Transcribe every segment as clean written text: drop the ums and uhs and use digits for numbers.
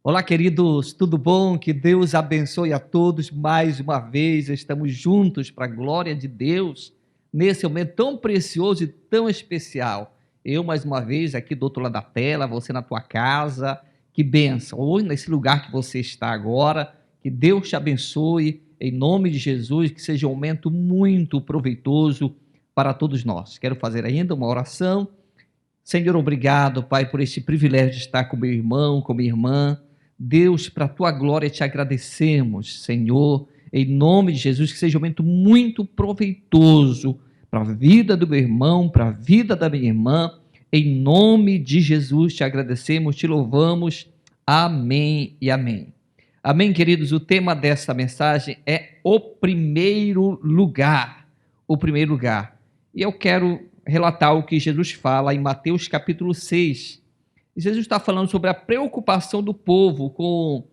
Olá, queridos, tudo bom? Que Deus abençoe a todos mais uma vez. Estamos juntos para a glória de Deus nesse momento tão precioso e tão especial. Eu, mais uma vez, aqui do outro lado da tela, você na tua casa. Que bênção! Ou nesse lugar que você está agora, que Deus te abençoe em nome de Jesus, que seja um momento muito proveitoso para todos nós. Quero fazer ainda uma oração. Senhor, obrigado, Pai, por este privilégio de estar com meu irmão, com minha irmã. Deus, para a tua glória te agradecemos, Senhor, em nome de Jesus, que seja um momento muito proveitoso para a vida do meu irmão, para a vida da minha irmã. Em nome de Jesus te agradecemos, te louvamos. Amém e amém. Amém, queridos. O tema desta mensagem é o primeiro lugar. O primeiro lugar. E eu quero relatar o que Jesus fala em Mateus capítulo 6. Jesus está falando sobre a preocupação do povo com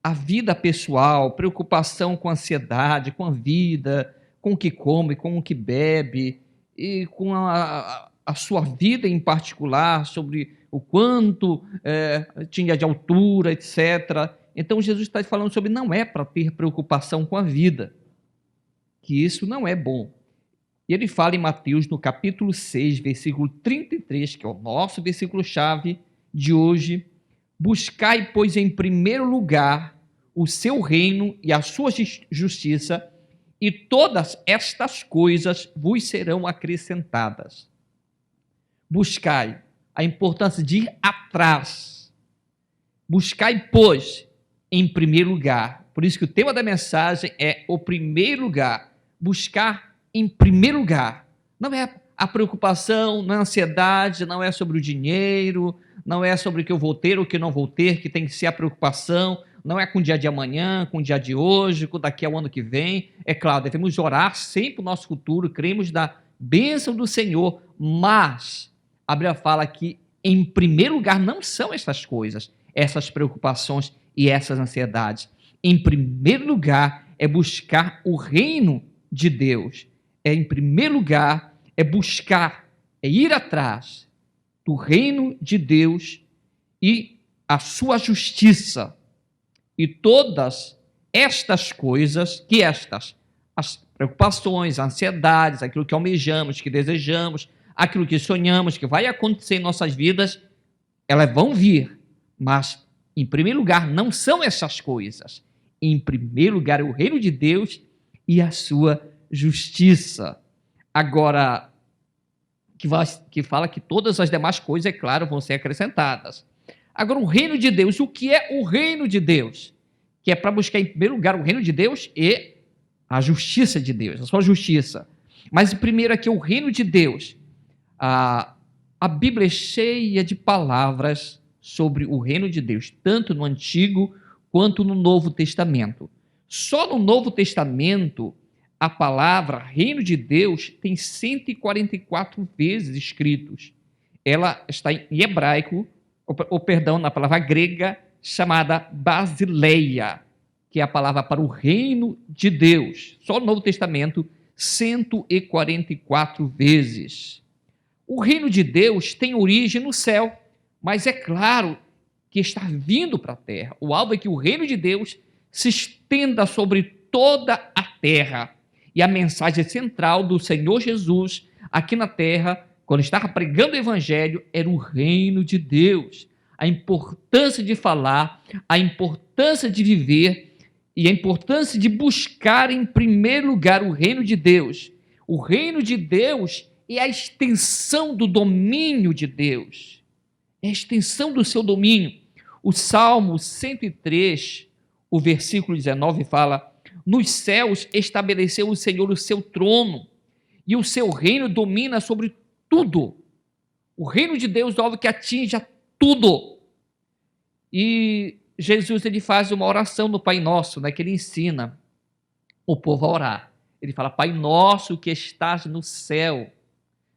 a vida pessoal, preocupação com a ansiedade, com a vida, com o que come, com o que bebe, e com a sua vida em particular, sobre o quanto tinha de altura, etc. Então Jesus está falando sobre não é para ter preocupação com a vida, que isso não é bom. E ele fala em Mateus, no capítulo 6, versículo 33, que é o nosso versículo-chave de hoje: buscai, pois, em primeiro lugar o seu reino e a sua justiça, e todas estas coisas vos serão acrescentadas. Buscai, a importância de ir atrás. Buscai, pois, em primeiro lugar. Por isso que o tema da mensagem é o primeiro lugar. Buscar em primeiro lugar. Não é a preocupação, não é a ansiedade, não é sobre o dinheiro, não é sobre o que eu vou ter ou o que não vou ter, que tem que ser a preocupação, não é com o dia de amanhã, com o dia de hoje, com daqui ao ano que vem. É claro, devemos orar sempre o nosso futuro, cremos na bênção do Senhor, mas a Bíblia fala que em primeiro lugar não são essas coisas, essas preocupações e essas ansiedades. Em primeiro lugar é buscar o reino de Deus. Em primeiro lugar, é buscar, é ir atrás do reino de Deus e a sua justiça. E todas estas coisas, as preocupações, ansiedades, aquilo que almejamos, que desejamos, aquilo que sonhamos, que vai acontecer em nossas vidas, elas vão vir, mas em primeiro lugar não são essas coisas. Em primeiro lugar é o reino de Deus e a sua justiça. Agora, que fala que todas as demais coisas, é claro, vão ser acrescentadas. Agora, o reino de Deus, o que é o reino de Deus? Que é para buscar em primeiro lugar o reino de Deus e a justiça de Deus, a sua justiça. Mas primeiro aqui o reino de Deus. A Bíblia é cheia de palavras sobre o reino de Deus, tanto no Antigo quanto no Novo Testamento. Só no Novo Testamento, a palavra reino de Deus tem 144 vezes escritos. Ela está em hebraico, na palavra grega, chamada basileia, que é a palavra para o reino de Deus. Só no Novo Testamento, 144 vezes. O reino de Deus tem origem no céu, mas é claro que está vindo para a terra. O alvo é que o reino de Deus se estenda sobre toda a terra. E a mensagem central do Senhor Jesus aqui na terra, quando estava pregando o evangelho, era o reino de Deus. A importância de falar, a importância de viver e a importância de buscar em primeiro lugar o reino de Deus. O reino de Deus é a extensão do domínio de Deus. É a extensão do seu domínio. O Salmo 103, o versículo 19 fala: nos céus estabeleceu o Senhor o seu trono, e o seu reino domina sobre tudo. O reino de Deus é algo que atinge a tudo. E Jesus, ele faz uma oração no Pai Nosso, né, que ele ensina o povo a orar. Ele fala: Pai nosso que estás no céu,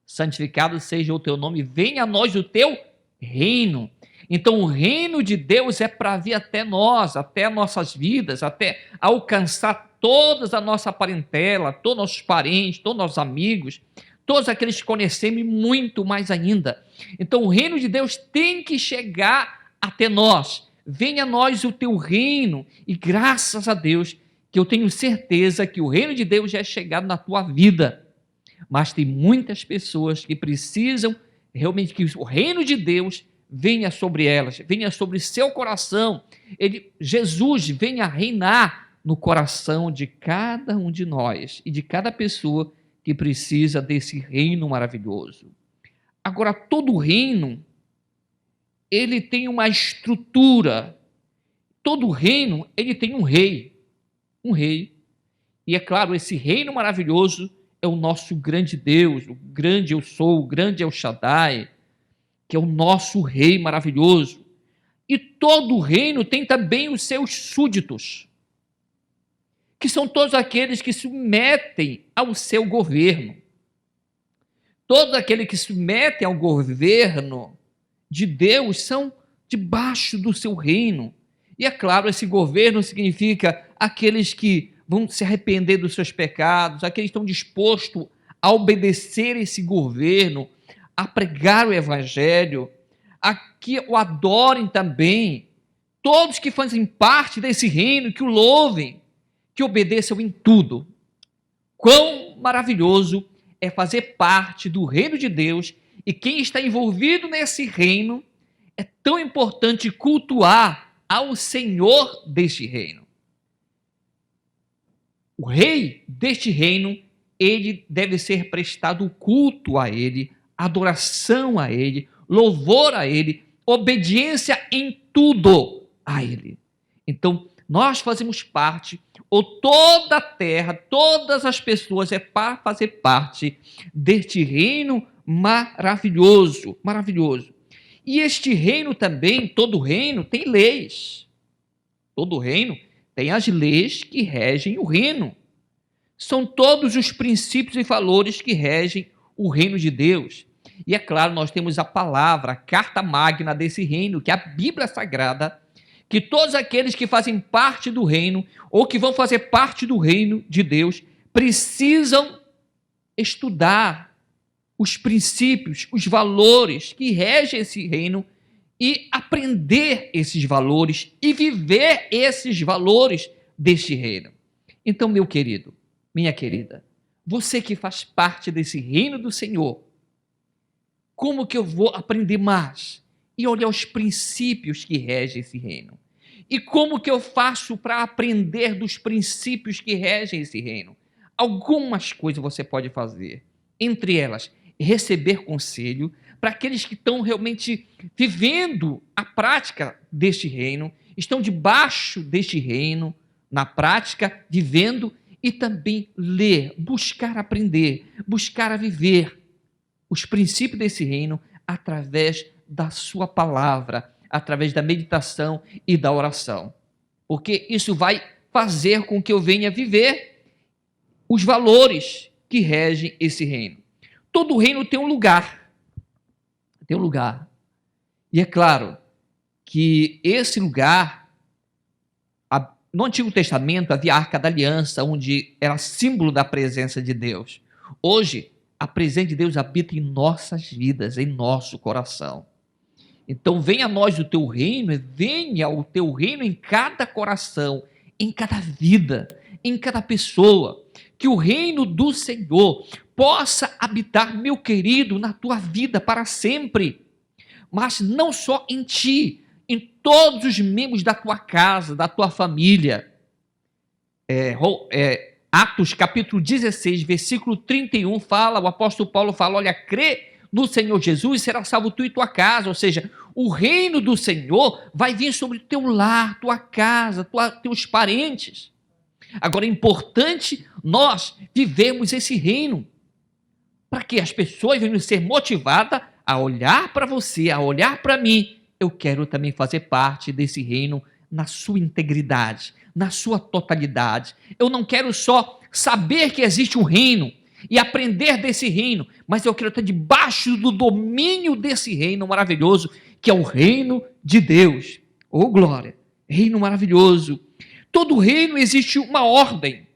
santificado seja o teu nome, venha a nós o teu reino. Então o reino de Deus é para vir até nós, até nossas vidas, até alcançar toda a nossa parentela, todos nossos parentes, todos nossos amigos, todos aqueles que conhecemos e muito mais ainda. Então o reino de Deus tem que chegar até nós. venha a nós o teu reino, e graças a Deus que eu tenho certeza que o reino de Deus já é chegado na tua vida, mas tem muitas pessoas que precisam realmente que o reino de Deus venha sobre elas, venha sobre seu coração, Jesus venha reinar no coração de cada um de nós e de cada pessoa que precisa desse reino maravilhoso. Agora, todo reino, ele tem uma estrutura, todo reino, ele tem um rei, e é claro, esse reino maravilhoso é o nosso grande Deus, o grande eu sou, o grande El Shaddai, que é o nosso rei maravilhoso. E todo reino tem também os seus súditos, que são todos aqueles que se submetem ao seu governo. Todos aqueles que se submetem ao governo de Deus são debaixo do seu reino. E é claro, esse governo significa aqueles que vão se arrepender dos seus pecados, aqueles que estão dispostos a obedecer esse governo, a pregar o evangelho, a que o adorem também, todos que fazem parte desse reino, que o louvem, que obedeçam em tudo. Quão maravilhoso é fazer parte do reino de Deus, e quem está envolvido nesse reino é tão importante cultuar ao Senhor deste reino. O rei deste reino, ele deve ser prestado culto a ele, adoração a ele, louvor a ele, obediência em tudo a ele. Então, nós fazemos parte, ou toda a terra, todas as pessoas é para fazer parte deste reino maravilhoso, maravilhoso. E este reino também, todo reino tem leis. Todo reino tem as leis que regem o reino. São todos os princípios e valores que regem o reino de Deus. E é claro, nós temos a palavra, a carta magna desse reino, que é a Bíblia Sagrada, que todos aqueles que fazem parte do reino, ou que vão fazer parte do reino de Deus, precisam estudar os princípios, os valores que regem esse reino e aprender esses valores e viver esses valores deste reino. Então, meu querido, minha querida, você que faz parte desse reino do Senhor, como que eu vou aprender mais e olhar os princípios que regem esse reino? E como que eu faço para aprender dos princípios que regem esse reino? Algumas coisas você pode fazer, entre elas, receber conselho para aqueles que estão realmente vivendo a prática deste reino, estão debaixo deste reino, na prática, vivendo, e também ler, buscar aprender, buscar a viver os princípios desse reino através da sua palavra, através da meditação e da oração. Porque isso vai fazer com que eu venha viver os valores que regem esse reino. Todo reino tem um lugar. Tem um lugar. E é claro que esse lugar, no Antigo Testamento havia a Arca da Aliança, onde era símbolo da presença de Deus. Hoje, a presença de Deus habita em nossas vidas, em nosso coração. Então, venha a nós o teu reino, venha o teu reino em cada coração, em cada vida, em cada pessoa. Que o reino do Senhor possa habitar, meu querido, na tua vida para sempre. Mas não só em ti, em todos os membros da tua casa, da tua família. Atos capítulo 16, versículo 31 fala, o apóstolo Paulo fala, olha, crê no Senhor Jesus, será salvo tu e tua casa. Ou seja, o reino do Senhor vai vir sobre teu lar, tua casa, teus parentes. Agora é importante nós vivermos esse reino, para que as pessoas venham ser motivadas a olhar para você, a olhar para mim. Eu quero também fazer parte desse reino na sua integridade, na sua totalidade. Eu não quero só saber que existe um reino e aprender desse reino, mas eu quero estar debaixo do domínio desse reino maravilhoso, que é o reino de Deus. Oh, glória! Reino maravilhoso. Todo reino existe uma ordem.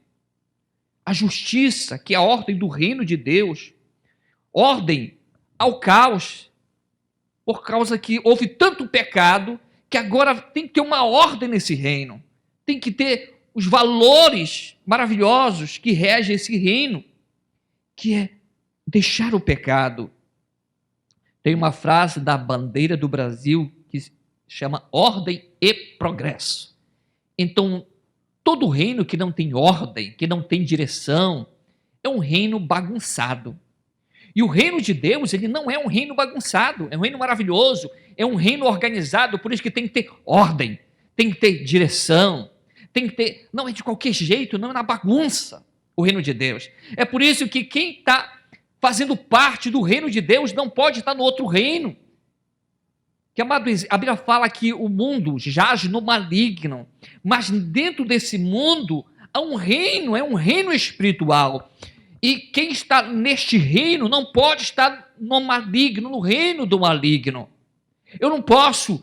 A justiça, que é a ordem do reino de Deus. Ordem ao caos. Por causa que houve tanto pecado que agora tem que ter uma ordem nesse reino, tem que ter os valores maravilhosos que regem esse reino, que é deixar o pecado. Tem uma frase da bandeira do Brasil que chama ordem e progresso. Então, todo reino que não tem ordem, que não tem direção, é um reino bagunçado. E o reino de Deus, ele não é um reino bagunçado, é um reino maravilhoso, é um reino organizado, por isso que tem que ter ordem, tem que ter direção, tem que ter, não é de qualquer jeito, não é na bagunça, o reino de Deus. É por isso que quem está fazendo parte do reino de Deus não pode estar no outro reino. Que, amados, a Bíblia fala que o mundo jaz no maligno, mas dentro desse mundo há um reino, é um reino espiritual. E quem está neste reino não pode estar no maligno, no reino do maligno. Eu não posso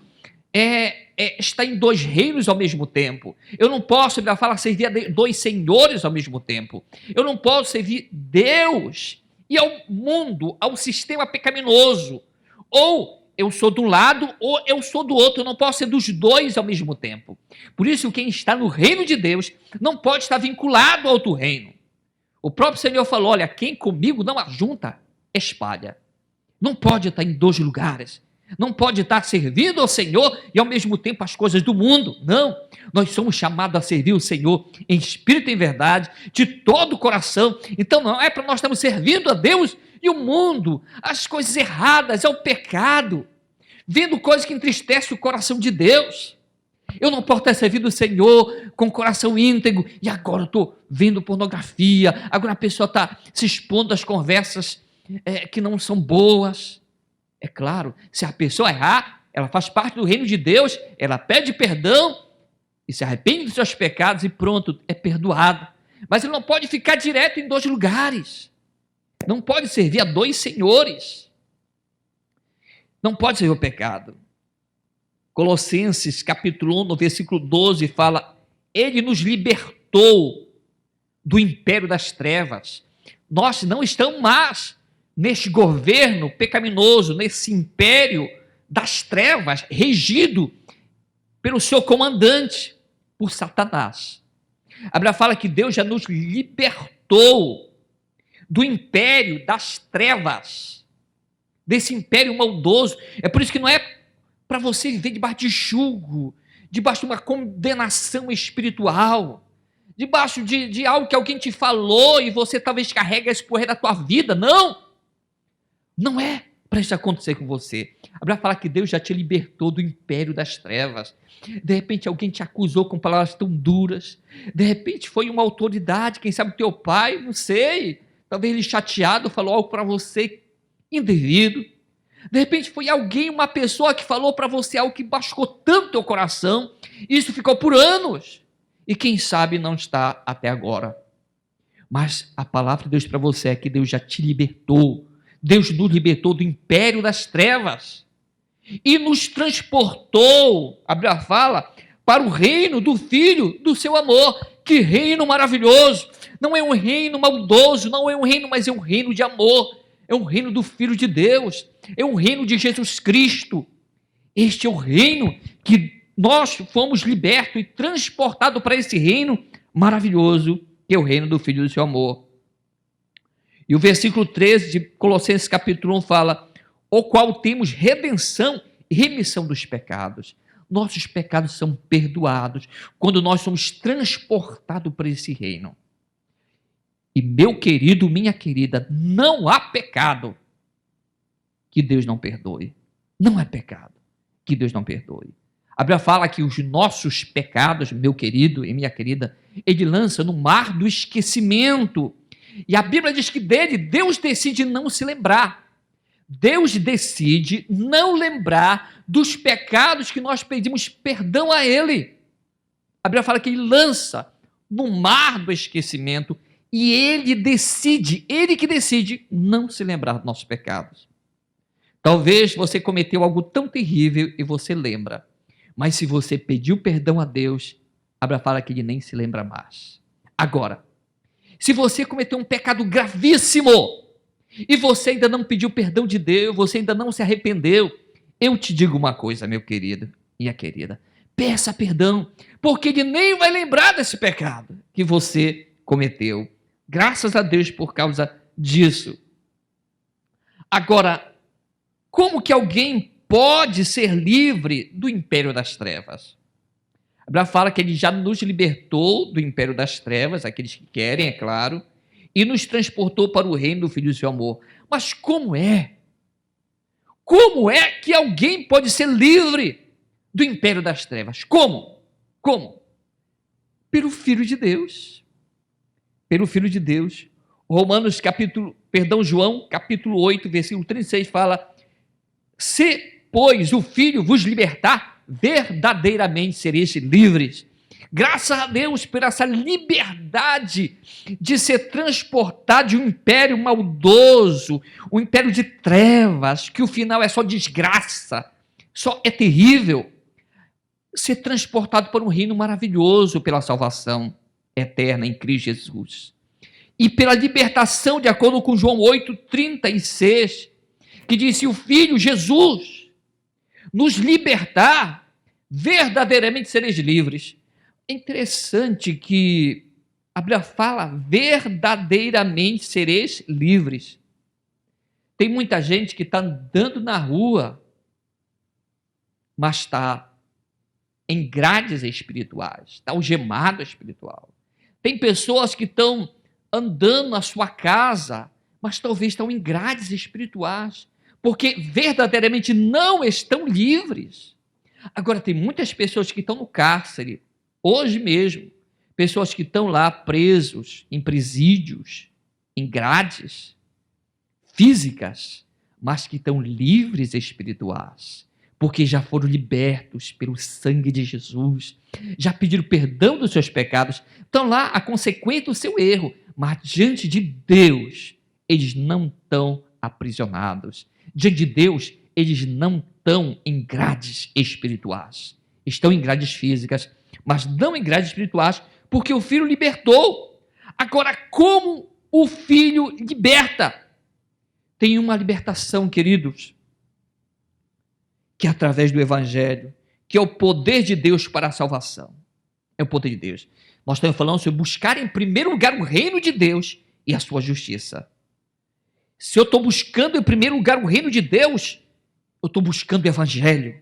estar em dois reinos ao mesmo tempo. Eu não posso, Bíblia fala, servir a dois senhores ao mesmo tempo. Eu não posso servir Deus e ao mundo, ao sistema pecaminoso. Ou eu sou de um lado ou eu sou do outro, eu não posso ser dos dois ao mesmo tempo. Por isso, quem está no reino de Deus não pode estar vinculado ao outro reino. O próprio Senhor falou, olha, quem comigo não ajunta, espalha. Não pode estar em dois lugares. Não pode estar servindo ao Senhor e ao mesmo tempo as coisas do mundo. Não, nós somos chamados a servir o Senhor em espírito e em verdade, de todo o coração. Então não é para nós estarmos servindo a Deus e o mundo, as coisas erradas, é o pecado, vendo coisas que entristecem o coração de Deus. Eu não posso estar servindo o Senhor com o coração íntegro e agora eu estou vendo pornografia, agora a pessoa está se expondo às conversas que não são boas. É claro, se a pessoa errar, ela faz parte do reino de Deus, ela pede perdão e se arrepende dos seus pecados e pronto, é perdoado. Mas ele não pode ficar direto em dois lugares. Não pode servir a dois senhores. Não pode servir o pecado. Colossenses capítulo 1, no versículo 12, fala, ele nos libertou do império das trevas. Nós não estamos mais neste governo pecaminoso, nesse império das trevas, regido pelo seu comandante, por Satanás. A Bíblia fala que Deus já nos libertou do império das trevas, desse império maldoso. É por isso que não é para você viver debaixo de julgo, debaixo de uma condenação espiritual, debaixo de algo que alguém te falou e você talvez carrega esse porrê da tua vida. Não! Não é para isso acontecer com você. A Bíblia fala que Deus já te libertou do império das trevas. De repente alguém te acusou com palavras tão duras. De repente foi uma autoridade, quem sabe teu pai, não sei. Talvez ele chateado falou algo para você indevido. De repente foi alguém, uma pessoa que falou para você algo que machucou tanto teu coração. Isso ficou por anos. E quem sabe não está até agora. Mas a palavra de Deus para você é que Deus já te libertou. Deus nos libertou do império das trevas e nos transportou, a Bíblia fala, para o reino do Filho do seu amor. Que reino maravilhoso! Não é um reino maldoso, não é um reino, mas é um reino de amor. É um reino do Filho de Deus, é um reino de Jesus Cristo. Este é o reino que nós fomos libertos e transportados para esse reino maravilhoso, que é o reino do Filho do seu amor. E o versículo 13 de Colossenses capítulo 1 fala, o qual temos redenção e remissão dos pecados. Nossos pecados são perdoados quando nós somos transportados para esse reino. E meu querido, minha querida, não há pecado que Deus não perdoe. Não é pecado que Deus não perdoe. A Bíblia fala que os nossos pecados, meu querido e minha querida, ele lança no mar do esquecimento. E a Bíblia diz que dele, Deus decide não se lembrar. Deus decide não lembrar dos pecados que nós pedimos perdão a ele. A Bíblia fala que ele lança no mar do esquecimento e ele que decide não se lembrar dos nossos pecados. Talvez você cometeu algo tão terrível e você lembra, mas se você pediu perdão a Deus, a Bíblia fala que ele nem se lembra mais. Agora, se você cometeu um pecado gravíssimo e você ainda não pediu perdão de Deus, você ainda não se arrependeu, eu te digo uma coisa, meu querido, minha querida. Peça perdão, porque ele nem vai lembrar desse pecado que você cometeu. Graças a Deus por causa disso. Agora, como que alguém pode ser livre do império das trevas? A Bíblia fala que ele já nos libertou do império das trevas, aqueles que querem, é claro, e nos transportou para o reino do Filho do seu amor. Mas como é? Como é que alguém pode ser livre do império das trevas? Como? Como? Pelo Filho de Deus. Pelo Filho de Deus. João capítulo 8, versículo 36 fala: se, pois, o Filho vos libertar, verdadeiramente sereis livres. Graças a Deus por essa liberdade de ser transportado de um império maldoso, um império de trevas, que o final é só desgraça, só é terrível. Ser transportado para um reino maravilhoso pela salvação eterna em Cristo Jesus. E pela libertação, de acordo com João 8,36, que diz: se o Filho Jesus nos libertar, verdadeiramente sereis livres. É interessante que a Bíblia fala: verdadeiramente sereis livres. Tem muita gente que está andando na rua, mas está em grades espirituais, está algemado espiritual. Tem pessoas que estão andando na sua casa, mas talvez estão em grades espirituais, porque verdadeiramente não estão livres. Agora, tem muitas pessoas que estão no cárcere, hoje mesmo, pessoas que estão lá presos em presídios, em grades físicas, mas que estão livres espirituais, porque já foram libertos pelo sangue de Jesus, já pediram perdão dos seus pecados, estão lá a consequência do seu erro, mas diante de Deus, eles não estão aprisionados. Diante de Deus, eles não estão em grades espirituais. Estão em grades físicas, mas não em grades espirituais, porque o Filho libertou. Agora, como o Filho liberta? Tem uma libertação, queridos, que é através do Evangelho, que é o poder de Deus para a salvação. É o poder de Deus. Nós estamos falando sobre buscar em primeiro lugar o reino de Deus e a sua justiça. Se eu estou buscando em primeiro lugar o reino de Deus, eu estou buscando o Evangelho.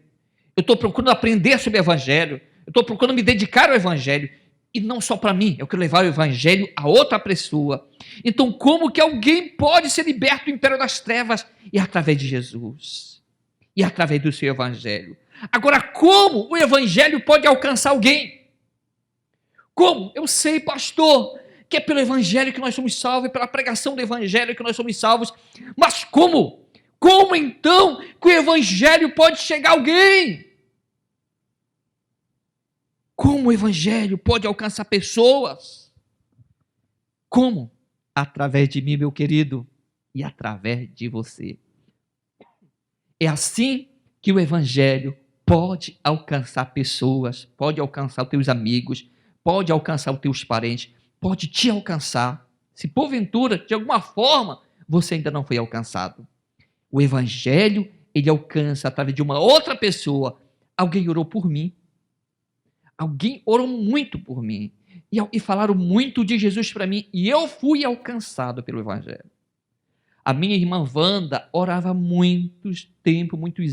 Eu estou procurando aprender sobre o Evangelho. Eu estou procurando me dedicar ao Evangelho. E não só para mim, eu quero levar o Evangelho a outra pessoa. Então, como que alguém pode ser liberto do império das trevas? E através de Jesus. E através do seu Evangelho. Agora, como o Evangelho pode alcançar alguém? Como? Eu sei, pastor, que é pelo Evangelho que nós somos salvos, pela pregação do Evangelho que nós somos salvos. Mas como? Como então que o Evangelho pode chegar a alguém? Como o Evangelho pode alcançar pessoas? Como? Através de mim, meu querido, e através de você. É assim que o Evangelho pode alcançar pessoas, pode alcançar os teus amigos, pode alcançar os teus parentes, pode te alcançar, se porventura, de alguma forma, você ainda não foi alcançado. O Evangelho, ele alcança através de uma outra pessoa. Alguém orou por mim. Alguém orou muito por mim. E falaram muito de Jesus para mim. E eu fui alcançado pelo Evangelho. A minha irmã Wanda orava muitos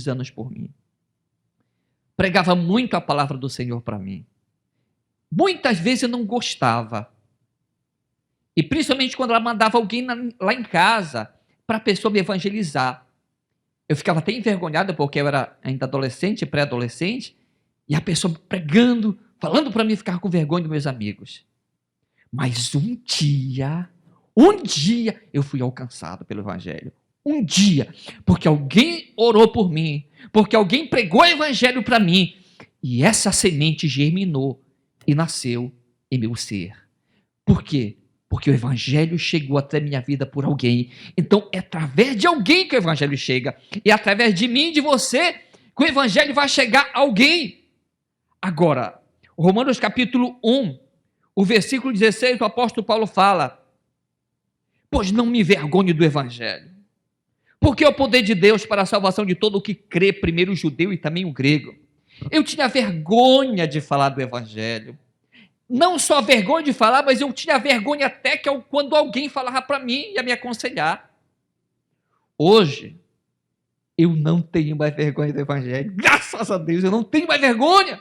anos por mim. Pregava muito a palavra do Senhor para mim. Muitas vezes eu não gostava. E principalmente quando ela mandava alguém lá em casa para a pessoa me evangelizar. Eu ficava até envergonhada porque eu era ainda adolescente, pré-adolescente, e a pessoa pregando, falando para mim, ficar com vergonha dos meus amigos. Mas um dia eu fui alcançado pelo Evangelho. Um dia, porque alguém orou por mim, porque alguém pregou o Evangelho para mim, e essa semente germinou e nasceu em meu ser. Por quê? Porque o Evangelho chegou até minha vida por alguém. Então, é através de alguém que o Evangelho chega. E é através de mim e de você que o Evangelho vai chegar a alguém. Agora, Romanos capítulo 1, o versículo 16, o apóstolo Paulo fala: pois não me envergonhe do Evangelho, porque é o poder de Deus para a salvação de todo o que crê, primeiro o judeu e também o grego. Eu tinha vergonha de falar do Evangelho. Não só vergonha de falar, mas eu tinha vergonha até quando alguém falava para mim e ia me aconselhar. Hoje, eu não tenho mais vergonha do Evangelho. Graças a Deus, eu não tenho mais vergonha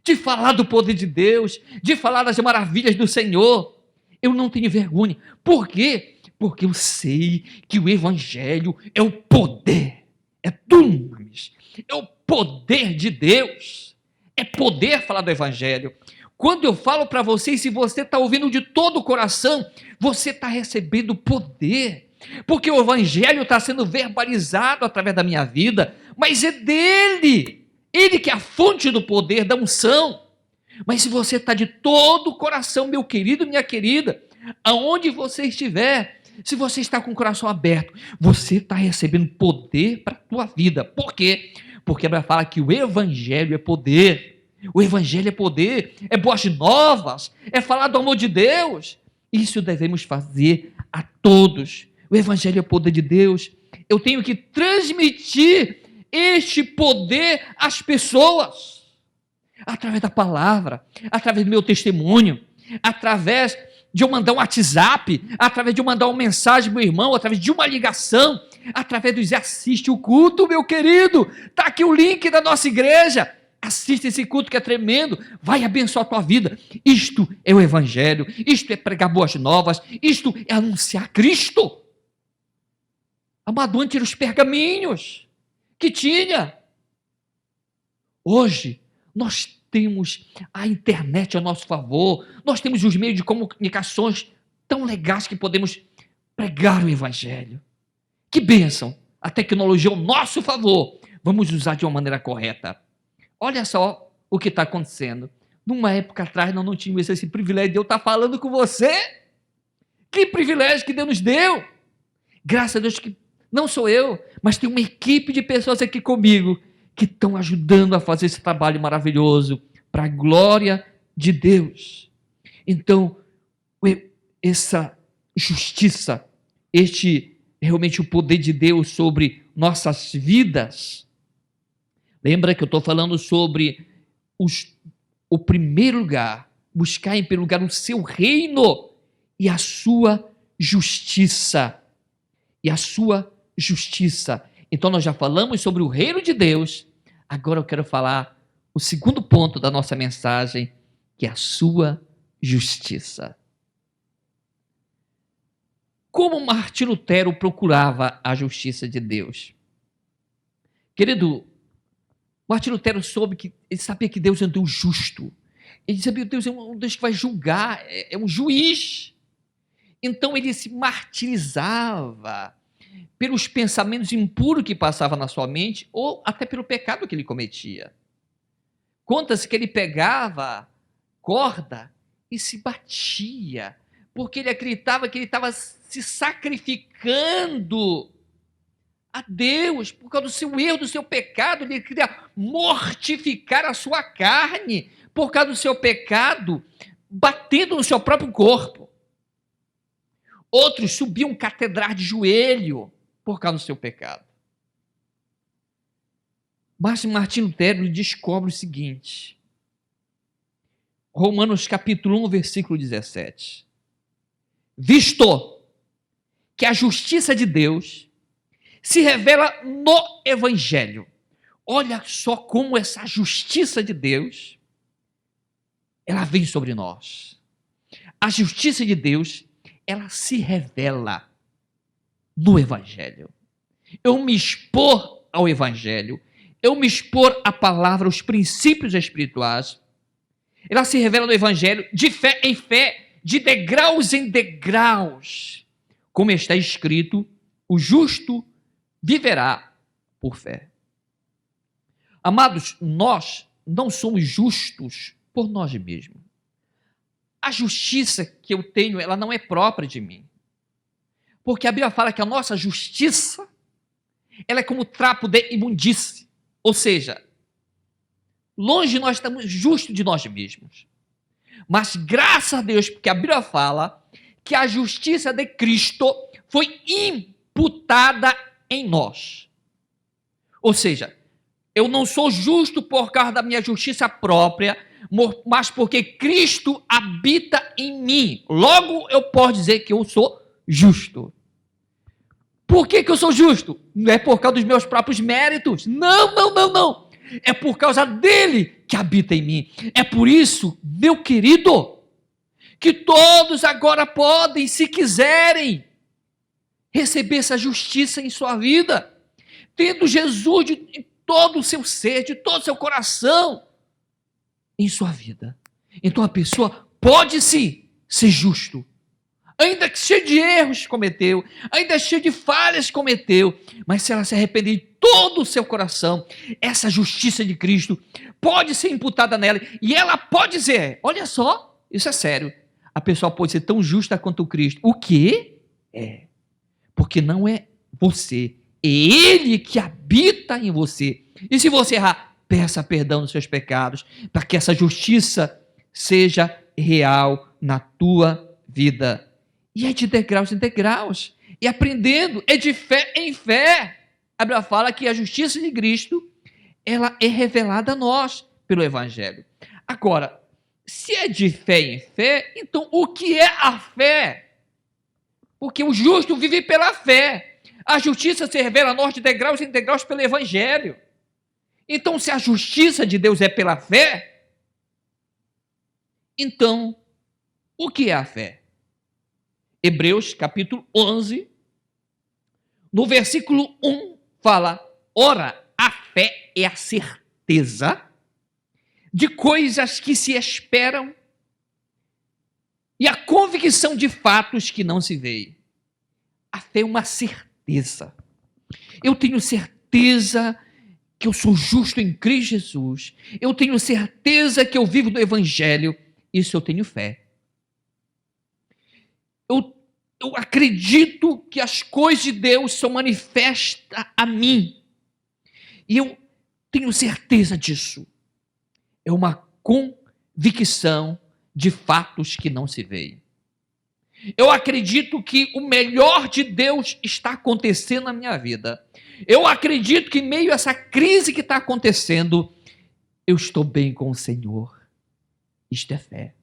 de falar do poder de Deus, de falar das maravilhas do Senhor. Eu não tenho vergonha. Por quê? Porque eu sei que o Evangelho é o poder. É dunamis. É o poder de Deus. É poder falar do Evangelho. Quando eu falo para vocês, se você está ouvindo de todo o coração, você está recebendo poder. Porque o Evangelho está sendo verbalizado através da minha vida, mas é dele. Ele que é a fonte do poder, da unção. Mas se você está de todo o coração, meu querido, minha querida, aonde você estiver, se você está com o coração aberto, você está recebendo poder para a tua vida. Por quê? Porque a Bíblia fala que o Evangelho é poder. O Evangelho é poder, é boas novas, é falar do amor de Deus. Isso devemos fazer a todos. O Evangelho é o poder de Deus. Eu tenho que transmitir este poder às pessoas, através da palavra, através do meu testemunho, através de eu mandar um WhatsApp, através de eu mandar uma mensagem meu irmão, através de uma ligação, através de dizer, assiste o culto, meu querido, está aqui o link da nossa igreja, assiste esse culto que é tremendo, vai abençoar a tua vida. Isto é o Evangelho, isto é pregar boas novas, isto é anunciar Cristo. Amado, antes eram os pergaminhos que tinha. Hoje, nós temos a internet a nosso favor, nós temos os meios de comunicações tão legais que podemos pregar o Evangelho. Que bênção! A tecnologia ao nosso favor, vamos usar de uma maneira correta. Olha só o que está acontecendo. Numa época atrás, nós não tínhamos esse privilégio de eu estar falando com você. Que privilégio que Deus nos deu! Graças a Deus que não sou eu, mas tem uma equipe de pessoas aqui comigo que estão ajudando a fazer esse trabalho maravilhoso para a glória de Deus. Então, essa justiça, realmente o poder de Deus sobre nossas vidas. Lembra que eu estou falando sobre o primeiro lugar, buscar em primeiro lugar o seu reino e a sua justiça. E a sua justiça. Então nós já falamos sobre o reino de Deus, agora eu quero falar o segundo ponto da nossa mensagem, que é a sua justiça. Como Martim Lutero procurava a justiça de Deus? Querido, Martim Lutero ele sabia que Deus é um Deus justo. Ele sabia que Deus é um Deus que vai julgar, é um juiz. Então ele se martirizava pelos pensamentos impuros que passavam na sua mente, ou até pelo pecado que ele cometia. Conta-se que ele pegava corda e se batia, porque ele acreditava que ele estava se sacrificando a Deus, por causa do seu erro, do seu pecado. Ele queria mortificar a sua carne, por causa do seu pecado, batendo no seu próprio corpo. Outros subiam catedrais de joelho por causa do seu pecado. Mas Martim Lutero descobre o seguinte, Romanos capítulo 1, versículo 17. Visto que a justiça de Deus se revela no Evangelho. Olha só como essa justiça de Deus, ela vem sobre nós. A justiça de Deus, ela se revela no Evangelho. Eu me expor ao Evangelho, eu me expor à palavra, aos princípios espirituais, ela se revela no Evangelho de fé em fé, de degraus em degraus, como está escrito, o justo viverá por fé. Amados, nós não somos justos por nós mesmos. A justiça que eu tenho, ela não é própria de mim. Porque a Bíblia fala que a nossa justiça, ela é como trapo de imundície. Ou seja, longe de nós estamos justos de nós mesmos. Mas graças a Deus, porque a Bíblia fala que a justiça de Cristo foi imputada em nós. Ou seja, Eu não sou justo por causa da minha justiça própria, mas porque Cristo habita em mim. Logo, eu posso dizer que eu sou justo. Por que eu sou justo? Não é por causa dos meus próprios méritos. Não, não, não, não. É por causa dele que habita em mim. É por isso, meu querido, que todos agora podem, se quiserem, receber essa justiça em sua vida, tendo Jesus de todo o seu ser, de todo o seu coração em sua vida. Então a pessoa pode sim ser justo, ainda que cheio de erros cometeu, ainda cheio de falhas cometeu, mas se ela se arrepender de todo o seu coração, essa justiça de Cristo pode ser imputada nela, e ela pode dizer, olha só, isso é sério, a pessoa pode ser tão justa quanto o Cristo. O quê? É, porque não é você, é Ele que habita em você. E se você errar, peça perdão dos seus pecados, para que essa justiça seja real na tua vida. E é de degraus em degraus, e aprendendo, é de fé em fé. A Bíblia fala que a justiça de Cristo, ela é revelada a nós pelo Evangelho. Agora, se é de fé em fé, então o que é a fé? Porque o justo vive pela fé. A justiça se revela a nós de degraus em degraus pelo Evangelho. Então, se a justiça de Deus é pela fé, então, o que é a fé? Hebreus, capítulo 11, no versículo 1, fala, ora, a fé é a certeza de coisas que se esperam e a convicção de fatos que não se veem. A fé é uma certeza. Eu tenho certeza que eu sou justo em Cristo Jesus. Eu tenho certeza que eu vivo do Evangelho. Isso eu tenho fé. Eu acredito que as coisas de Deus são manifestas a mim. E eu tenho certeza disso. É uma convicção de fatos que não se veem. Eu acredito que o melhor de Deus está acontecendo na minha vida. Eu acredito que em meio a essa crise que está acontecendo, eu estou bem com o Senhor. Isto é fé.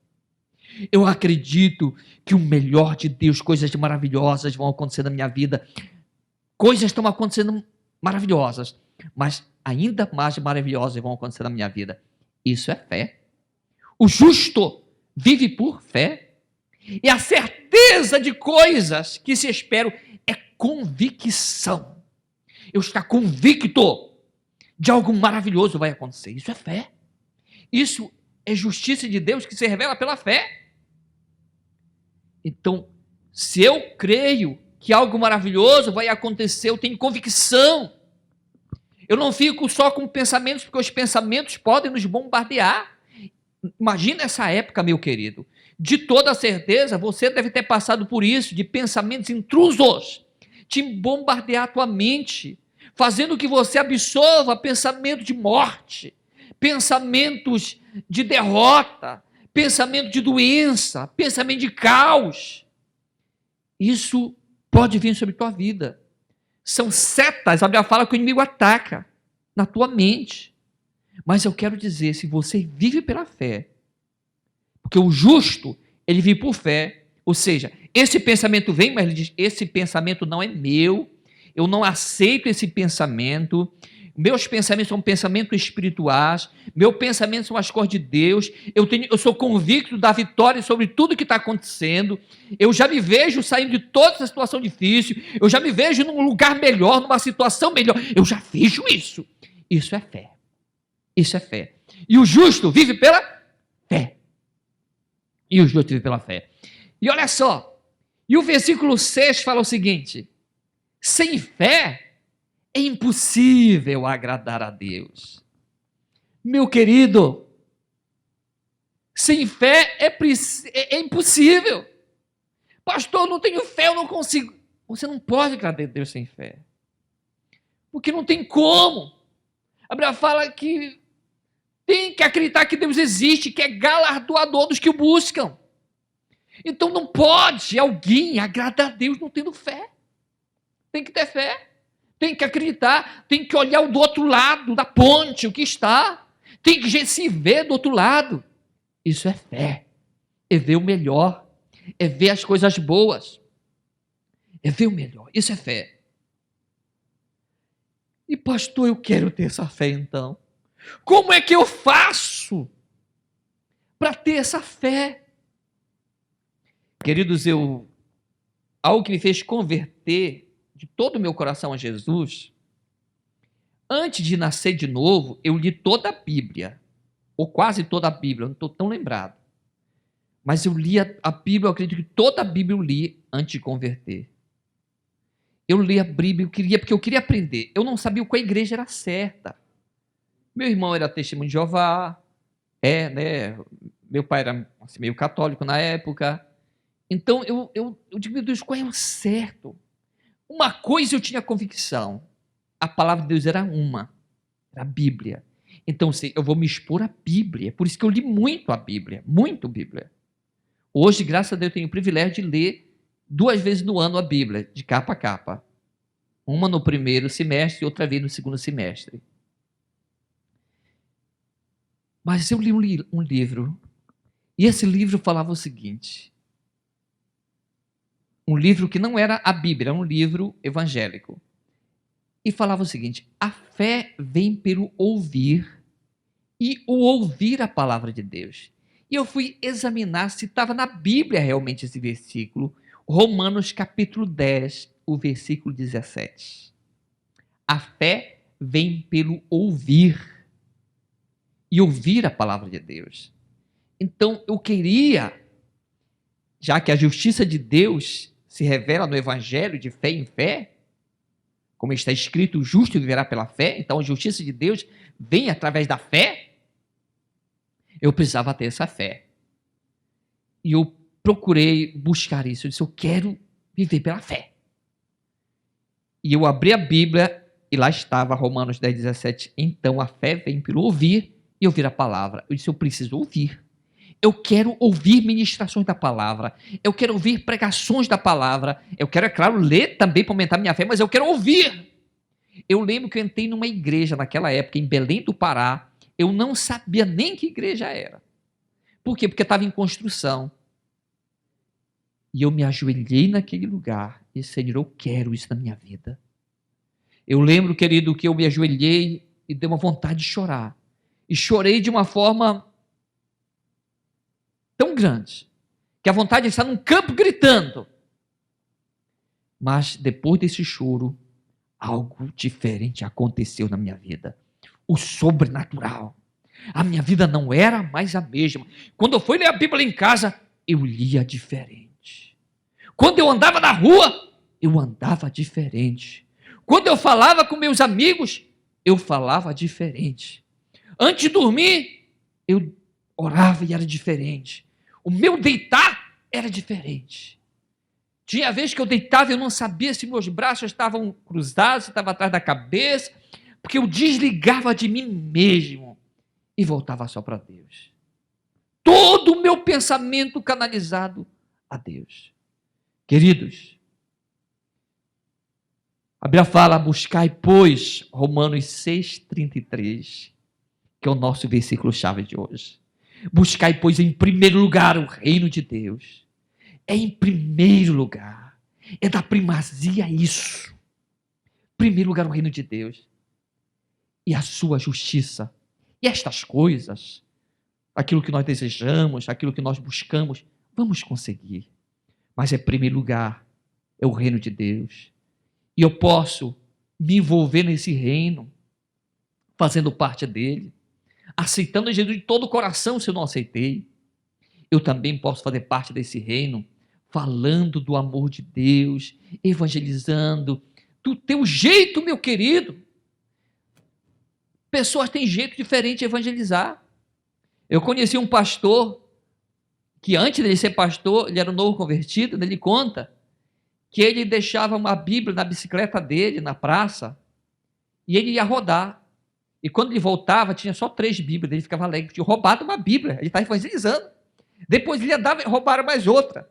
Eu acredito que o melhor de Deus, coisas maravilhosas vão acontecer na minha vida. Coisas estão acontecendo maravilhosas, mas ainda mais maravilhosas vão acontecer na minha vida. Isso é fé. O justo vive por fé. E a certeza de coisas que se esperam é convicção. Eu estou convicto de algo maravilhoso vai acontecer. Isso é fé. Isso é justiça de Deus que se revela pela fé. Então, se eu creio que algo maravilhoso vai acontecer, eu tenho convicção. Eu não fico só com pensamentos, porque os pensamentos podem nos bombardear. Imagina essa época, meu querido. De toda certeza, você deve ter passado por isso, de pensamentos intrusos, te bombardear a tua mente, fazendo que você absorva pensamento de morte, pensamentos de derrota, pensamento de doença, pensamento de caos. Isso pode vir sobre a tua vida. São setas, a Bíblia fala que o inimigo ataca na tua mente. Mas eu quero dizer, se você vive pela fé, porque o justo, ele vive por fé, ou seja, esse pensamento vem, mas ele diz, esse pensamento não é meu, eu não aceito esse pensamento, meus pensamentos são pensamentos espirituais, meus pensamentos são as coisas de Deus, eu sou convicto da vitória sobre tudo que está acontecendo, eu já me vejo saindo de toda essa situação difícil, eu já me vejo num lugar melhor, numa situação melhor, eu já vejo isso. Isso é fé. Isso é fé. E o justo vive pela fé. E o justo vive pela fé. E olha só, e o versículo 6 fala o seguinte, sem fé é impossível agradar a Deus. Meu querido, sem fé é impossível. Pastor, eu não tenho fé, eu não consigo. Você não pode agradar a Deus sem fé. Porque não tem como. A Bíblia fala que tem que acreditar que Deus existe, que é galardoador dos que o buscam. Então não pode alguém agradar a Deus não tendo fé. Tem que ter fé. Tem que acreditar, tem que olhar o do outro lado da ponte, o que está. Tem que se ver do outro lado. Isso é fé. É ver o melhor. É ver as coisas boas. É ver o melhor. Isso é fé. E pastor, eu quero ter essa fé então. Como é que eu faço para ter essa fé? Queridos, algo que me fez converter de todo o meu coração a Jesus, antes de nascer de novo, eu li toda a Bíblia, ou quase toda a Bíblia, não estou tão lembrado. Mas eu li a Bíblia, eu acredito que toda a Bíblia eu li antes de converter. Eu li a Bíblia, porque eu queria aprender. Eu não sabia qual igreja era certa. Meu irmão era testemunho de Jeová, né? Meu pai era assim, meio católico na época. Então eu digo, meu Deus, qual é o certo? Uma coisa eu tinha convicção, a palavra de Deus era a Bíblia. Então eu vou me expor à Bíblia, por isso que eu li muito a Bíblia, muito Bíblia. Hoje, graças a Deus, eu tenho o privilégio de ler 2 vezes no ano a Bíblia, de capa a capa. Uma no primeiro semestre e outra vez no segundo semestre. Mas eu li um livro, e esse livro falava o seguinte, um livro que não era a Bíblia, era um livro evangélico. E falava o seguinte, a fé vem pelo ouvir, e o ouvir a palavra de Deus. E eu fui examinar se estava na Bíblia realmente esse versículo, Romanos capítulo 10, o versículo 17. A fé vem pelo ouvir, e ouvir a palavra de Deus. Então eu queria, já que a justiça de Deus se revela no Evangelho de fé em fé, como está escrito, o justo viverá pela fé, então a justiça de Deus vem através da fé, eu precisava ter essa fé. E eu procurei buscar isso, eu disse, eu quero viver pela fé. E eu abri a Bíblia, e lá estava Romanos 10, 17, então a fé vem pelo ouvir, e ouvir a palavra. Eu disse, eu preciso ouvir. Eu quero ouvir ministrações da palavra. Eu quero ouvir pregações da palavra. Eu quero, é claro, ler também para aumentar minha fé, mas eu quero ouvir. Eu lembro que eu entrei numa igreja naquela época, em Belém do Pará. Eu não sabia nem que igreja era. Por quê? Porque estava em construção. E eu me ajoelhei naquele lugar. E, Senhor, eu quero isso na minha vida. Eu lembro, querido, que eu me ajoelhei e dei uma vontade de chorar. E chorei de uma forma tão grande, que a vontade de estar num campo gritando. Mas depois desse choro, algo diferente aconteceu na minha vida. O sobrenatural. A minha vida não era mais a mesma. Quando eu fui ler a Bíblia em casa, eu lia diferente. Quando eu andava na rua, eu andava diferente. Quando eu falava com meus amigos, eu falava diferente. Antes de dormir, eu orava e era diferente. O meu deitar era diferente. Tinha vezes que eu deitava e eu não sabia se meus braços estavam cruzados, se estava atrás da cabeça, porque eu desligava de mim mesmo e voltava só para Deus. Todo o meu pensamento canalizado a Deus. Queridos, a Bíblia fala, buscai, pois, Romanos 6,33, que é o nosso versículo-chave de hoje. Buscai, pois, em primeiro lugar o reino de Deus. É em primeiro lugar. É da primazia isso. Primeiro lugar o reino de Deus. E a sua justiça. E estas coisas, aquilo que nós desejamos, aquilo que nós buscamos, vamos conseguir. Mas é primeiro lugar, é o reino de Deus. E eu posso me envolver nesse reino, fazendo parte dele, aceitando Jesus de todo o coração, se eu não aceitei. Eu também posso fazer parte desse reino, falando do amor de Deus, evangelizando, do teu jeito, meu querido. Pessoas têm jeito diferente de evangelizar. Eu conheci um pastor, que antes de ele ser pastor, ele era um novo convertido, ele conta que ele deixava uma Bíblia na bicicleta dele, na praça, e ele ia rodar. E quando ele voltava, tinha só 3 Bíblias, ele ficava alegre, tinha roubado uma Bíblia, ele estava evangelizando. Depois ele andava e roubaram mais outra.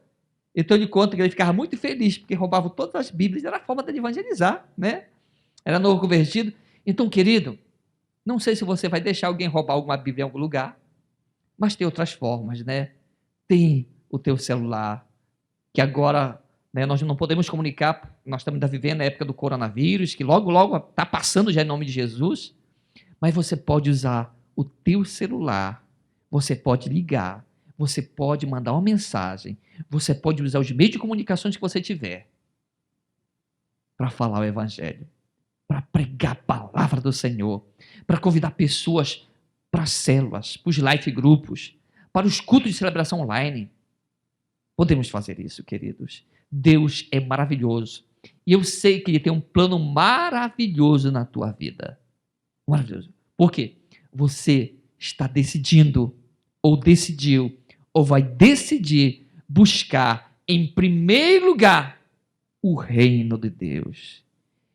Então ele conta que ele ficava muito feliz, porque roubavam todas as Bíblias, era a forma de evangelizar, né? Era novo convertido. Então, querido, não sei se você vai deixar alguém roubar alguma Bíblia em algum lugar, mas tem outras formas, né? Tem o teu celular, que agora, né, nós não podemos comunicar, nós estamos ainda vivendo a época do coronavírus, que logo, logo está passando já em nome de Jesus, mas você pode usar o teu celular, você pode ligar, você pode mandar uma mensagem, você pode usar os meios de comunicações que você tiver para falar o evangelho, para pregar a palavra do Senhor, para convidar pessoas para as células, para os life grupos, para os cultos de celebração online. Podemos fazer isso, queridos. Deus é maravilhoso. E eu sei que Ele tem um plano maravilhoso na tua vida. Maravilhoso. Por quê? Você está decidindo, ou decidiu, ou vai decidir buscar, em primeiro lugar, o reino de Deus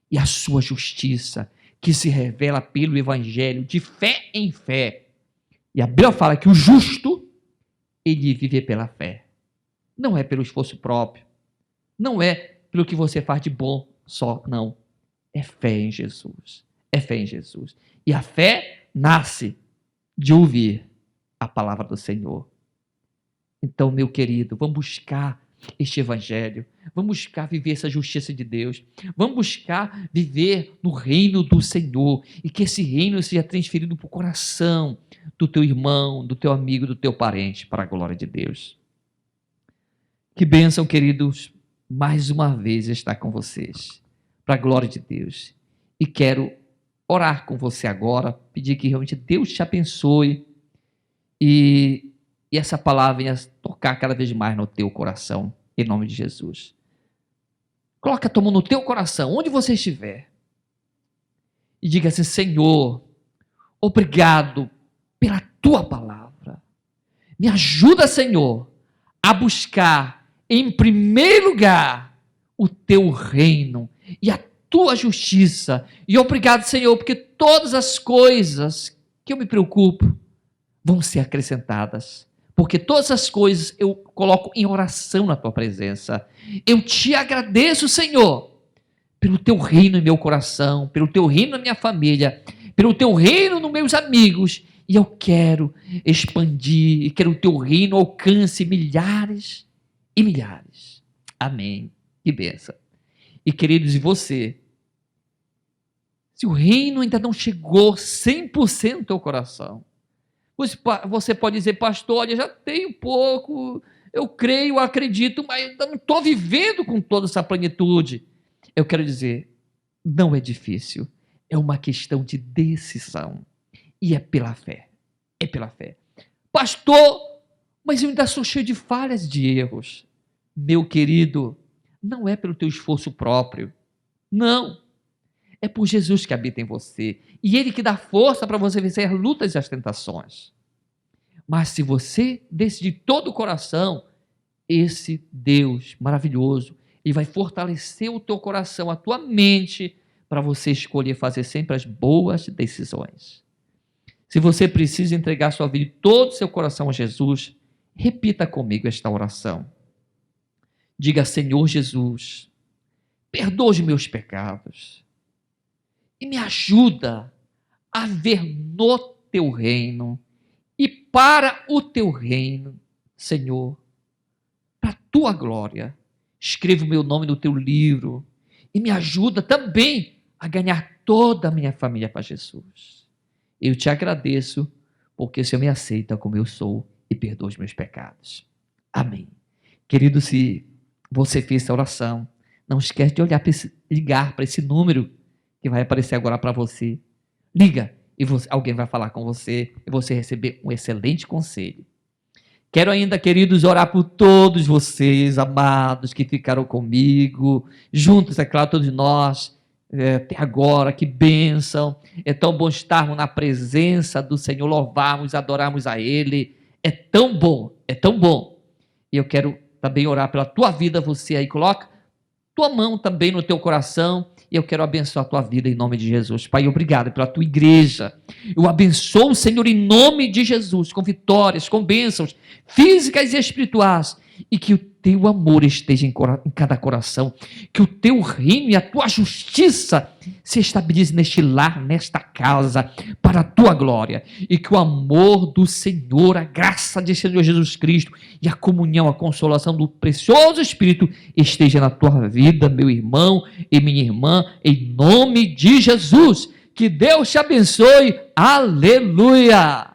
e a sua justiça, que se revela pelo evangelho, de fé em fé. E a Bíblia fala que o justo, ele vive pela fé. Não é pelo esforço próprio. Não é pelo que você faz de bom só, não. É fé em Jesus. É fé em Jesus. E a fé nasce de ouvir a palavra do Senhor. Então, meu querido, vamos buscar este evangelho, vamos buscar viver essa justiça de Deus, vamos buscar viver no reino do Senhor, e que esse reino seja transferido para o coração do teu irmão, do teu amigo, do teu parente, para a glória de Deus. Que bênção, queridos, mais uma vez estar com vocês, para a glória de Deus. E quero orar com você agora, pedir que realmente Deus te abençoe e essa palavra venha tocar cada vez mais no teu coração, em nome de Jesus. Coloca a tua mão no teu coração, onde você estiver, e diga assim: Senhor, obrigado pela tua palavra. Me ajuda, Senhor, a buscar em primeiro lugar o teu reino e a tua justiça. E obrigado, Senhor, porque todas as coisas que eu me preocupo vão ser acrescentadas. Porque todas as coisas eu coloco em oração na tua presença. Eu te agradeço, Senhor, pelo teu reino em meu coração, pelo teu reino na minha família, pelo teu reino nos meus amigos. E eu quero expandir, e quero que o teu reino alcance milhares e milhares. Amém. Que bênção. E queridos, e você? Se o reino ainda não chegou 100% no teu coração, você pode dizer: pastor, olha, já tenho pouco, eu creio, acredito, mas ainda não estou vivendo com toda essa plenitude. Eu quero dizer, não é difícil, é uma questão de decisão, e é pela fé, é pela fé. Pastor, mas eu ainda sou cheio de falhas, de erros. Meu querido, não é pelo teu esforço próprio, não, é por Jesus que habita em você, e Ele que dá força para você vencer as lutas e as tentações. Mas se você decidir de todo o coração, esse Deus maravilhoso, Ele vai fortalecer o teu coração, a tua mente, para você escolher fazer sempre as boas decisões. Se você precisa entregar sua vida e todo o seu coração a Jesus, repita comigo esta oração. Diga: Senhor Jesus, perdoa os meus pecados e me ajuda a ver no teu reino e para o teu reino, Senhor, para a tua glória. Escreva o meu nome no teu livro e me ajuda também a ganhar toda a minha família para Jesus. Eu te agradeço porque o Senhor me aceita como eu sou e perdoa os meus pecados. Amém. Querido, se você fez essa oração, não esquece de ligar para esse número que vai aparecer agora para você. Liga e alguém vai falar com você e você receber um excelente conselho. Quero ainda, queridos, orar por todos vocês, amados, que ficaram comigo, juntos, é claro, todos nós, até agora, que bênção. É tão bom estarmos na presença do Senhor, louvarmos, adorarmos a Ele. É tão bom, é tão bom. E eu quero também orar pela tua vida, você aí, coloca tua mão também no teu coração, e eu quero abençoar a tua vida em nome de Jesus. Pai, obrigado pela tua igreja. Eu abençoo, Senhor, em nome de Jesus, com vitórias, com bênçãos físicas e espirituais, e que o teu amor esteja em cada coração, que o teu reino e a tua justiça se estabilize neste lar, nesta casa, para a tua glória, e que o amor do Senhor, a graça de Senhor Jesus Cristo e a comunhão, a consolação do precioso Espírito esteja na tua vida, meu irmão e minha irmã, em nome de Jesus. Que Deus te abençoe. Aleluia!